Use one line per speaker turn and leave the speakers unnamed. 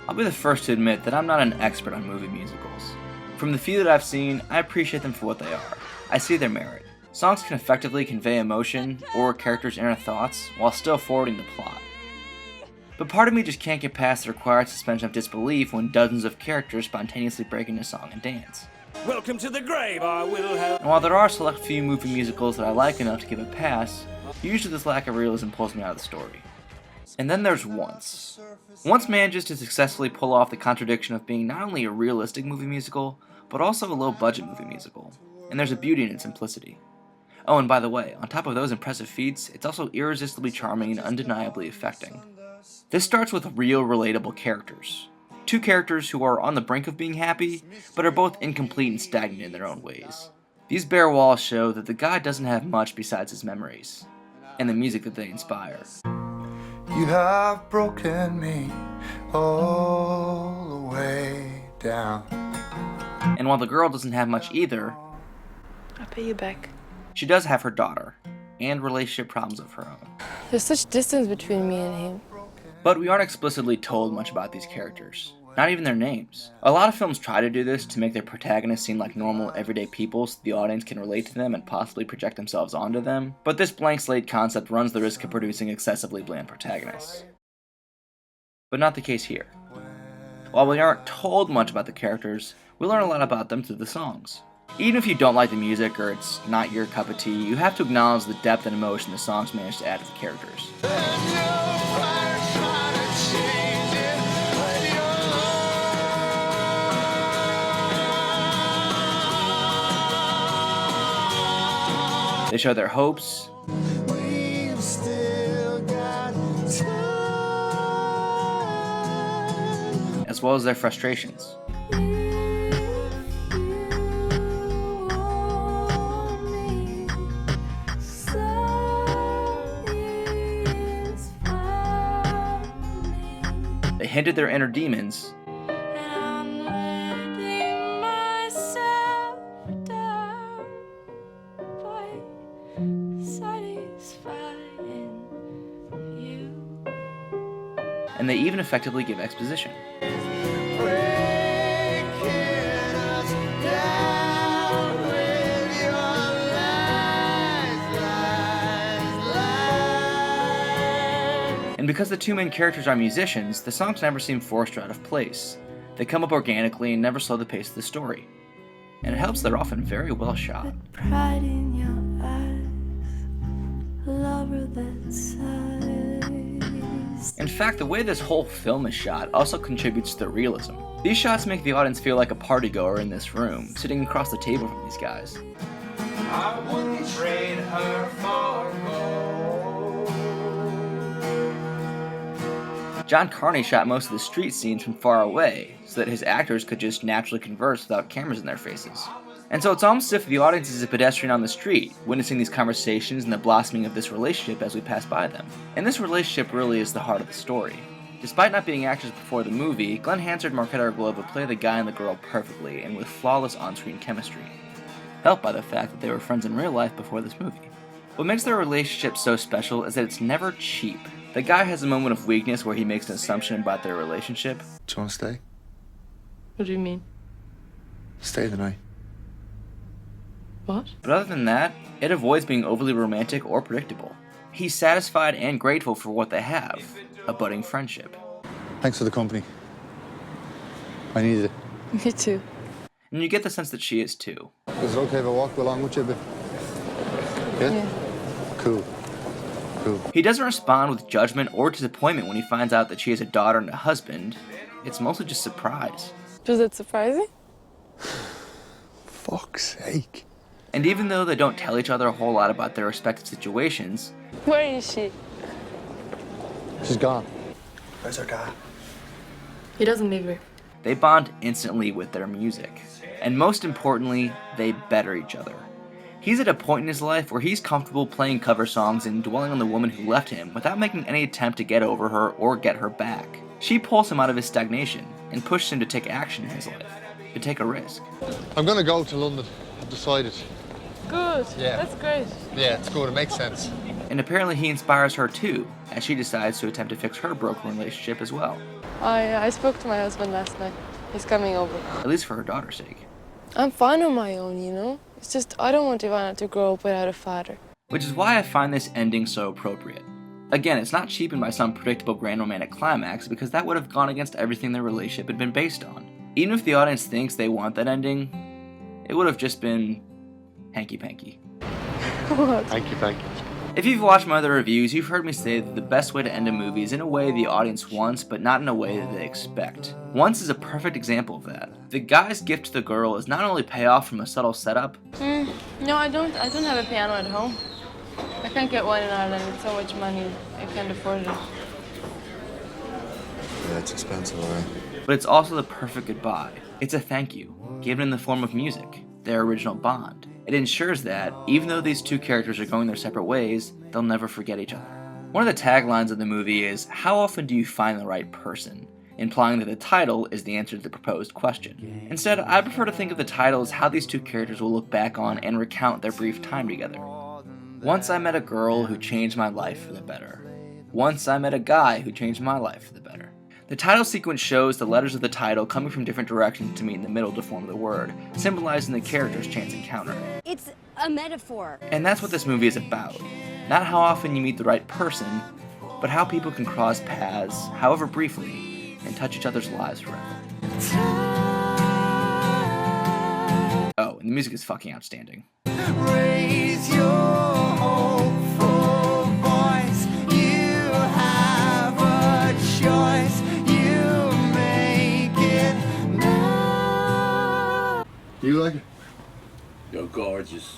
I'll be the first to admit that I'm not an expert on movie musicals. From the few that I've seen, I appreciate them for what they are. I see their merit. Songs can effectively convey emotion or a character's inner thoughts while still forwarding the plot. But part of me just can't get past the required suspension of disbelief when dozens of characters spontaneously break into song and dance.
Welcome to the grave, I will have.
And while there are a select few movie musicals that I like enough to give a pass, usually this lack of realism pulls me out of the story. And then there's Once. Once manages to successfully pull off the contradiction of being not only a realistic movie musical, but also a low-budget movie musical. And there's a beauty in its simplicity. Oh, and by the way, on top of those impressive feats, it's also irresistibly charming and undeniably affecting. This starts with real, relatable characters. Two characters who are on the brink of being happy, but are both incomplete and stagnant in their own ways. These bare walls show that the guy doesn't have much besides his memories, and the music that they inspire.
You have broken me all the way down.
And while the girl doesn't have much either,
I'll pay you back.
she does have her daughter, and relationship problems of her own.
There's such distance between me and him.
But we aren't explicitly told much about these characters, not even their names. A lot of films try to do this to make their protagonists seem like normal, everyday people so the audience can relate to them and possibly project themselves onto them, but this blank slate concept runs the risk of producing excessively bland protagonists. But not the case here. While we aren't told much about the characters, we learn a lot about them through the songs. Even if you don't like the music or it's not your cup of tea, you have to acknowledge the depth and emotion the songs manage to add to the characters. They show their hopes, as well as their frustrations. They hint at their inner demons, and they even effectively give exposition. And because the two main characters are musicians, the songs never seem forced or out of place. They come up organically and never slow the pace of the story. And it helps they're often very well shot.
Pride in your eyes, lover that sighs.
In fact, the way this whole film is shot also contributes to the realism. These shots make the audience feel like a partygoer in this room, sitting across the table from these guys.
I wouldn't trade her for gold.
John Carney shot most of the street scenes from far away, so that his actors could just naturally converse without cameras in their faces. And so it's almost as if the audience is a pedestrian on the street, witnessing these conversations and the blossoming of this relationship as we pass by them. And this relationship really is the heart of the story. Despite not being actors before the movie, Glenn Hansard and Markéta Irglová play the guy and the girl perfectly and with flawless on-screen chemistry, helped by the fact that they were friends in real life before this movie. What makes their relationship so special is that it's never cheap. The guy has a moment of weakness where he makes an assumption about their relationship.
Do you want to stay?
What do you mean?
Stay the night.
What?
But other than that, it avoids being overly romantic or predictable. He's satisfied and grateful for what they have, a budding friendship.
Thanks for the company. I needed it.
Me too.
And you get the sense that she is too.
Is it okay if I walk along with you a bit? Yeah? Cool.
He doesn't respond with judgment or disappointment when he finds out that she has a daughter and a husband. It's mostly just surprise.
Was that surprising?
Fuck's sake.
And even though they don't tell each other a whole lot about their respective situations,
Where is she?
She's gone. Where's her dad?
He doesn't leave her.
they bond instantly with their music. And most importantly, they better each other. He's at a point in his life where he's comfortable playing cover songs and dwelling on the woman who left him without making any attempt to get over her or get her back. She pulls him out of his stagnation and pushes him to take action in his life, to take a risk.
I'm gonna go to London. I've decided.
Good.
Yeah.
That's great.
Yeah, it's good. It makes sense.
And apparently he inspires her too, as she decides to attempt to fix her broken relationship as well.
I spoke to my husband last night. He's coming over.
At least for her daughter's sake.
I'm fine on my own, you know? It's just I don't want Ivana to grow up without a father.
Which is why I find this ending so appropriate. Again, it's not cheapened by some predictable grand romantic climax, because that would have gone against everything their relationship had been based on. Even if the audience thinks they want that ending, it would have just been hanky-panky.
What?
Thank you.
If you've watched my other reviews, you've heard me say that the best way to end a movie is in a way the audience wants, but not in a way that they expect. Once is a perfect example of that. The guy's gift to the girl is not only payoff from a subtle setup,
No, I don't have a piano at home. I can't get one in Ireland. It's so much money. I can't afford it.
Yeah, it's expensive, alright.
but it's also the perfect goodbye. It's a thank you, given in the form of music, their original bond. It ensures that, even though these two characters are going their separate ways, they'll never forget each other. One of the taglines of the movie is, "How often do you find the right person?" implying that the title is the answer to the proposed question. Instead, I prefer to think of the title as how these two characters will look back on and recount their brief time together. Once I met a girl who changed my life for the better. Once I met a guy who changed my life for the better. The title sequence shows the letters of the title coming from different directions to meet in the middle to form the word, symbolizing the character's chance encounter.
It's a metaphor.
And that's what this movie is about. Not how often you meet the right person, but how people can cross paths, however briefly, and touch each other's lives forever. Oh, and the music is fucking outstanding.
Raise your hopeful voice. You have a choice. You make it now.
You like it?
You're gorgeous.